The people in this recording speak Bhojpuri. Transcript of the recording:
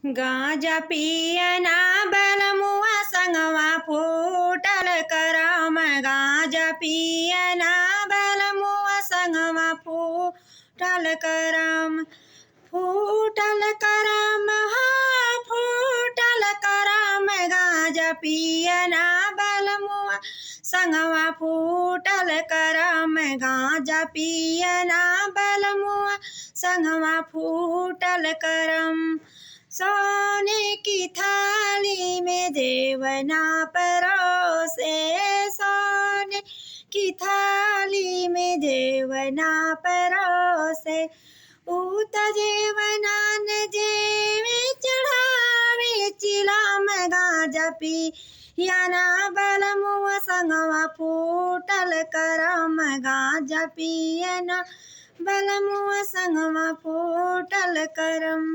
गांजा पियना बलमुआ संगवा फूटल करम। गांजा पियना बलमुआ संगवा फूटल करम। फूटल करम हाँ फूटल करम। गांजा पियना बलमुआ संगवा फूटल करम। गांजा पियना बलमुआ संगवा फूटल करम। सोने की थाली में देवना परोसे। सोने की थाली में देवना परोसे। ऊत जेवना न जेवे चढ़ावे चिलाम। गांजा पियना बलमुआ संगवा फूटल करम। गांजा पियना बलमुआ संगवा फूटल करम।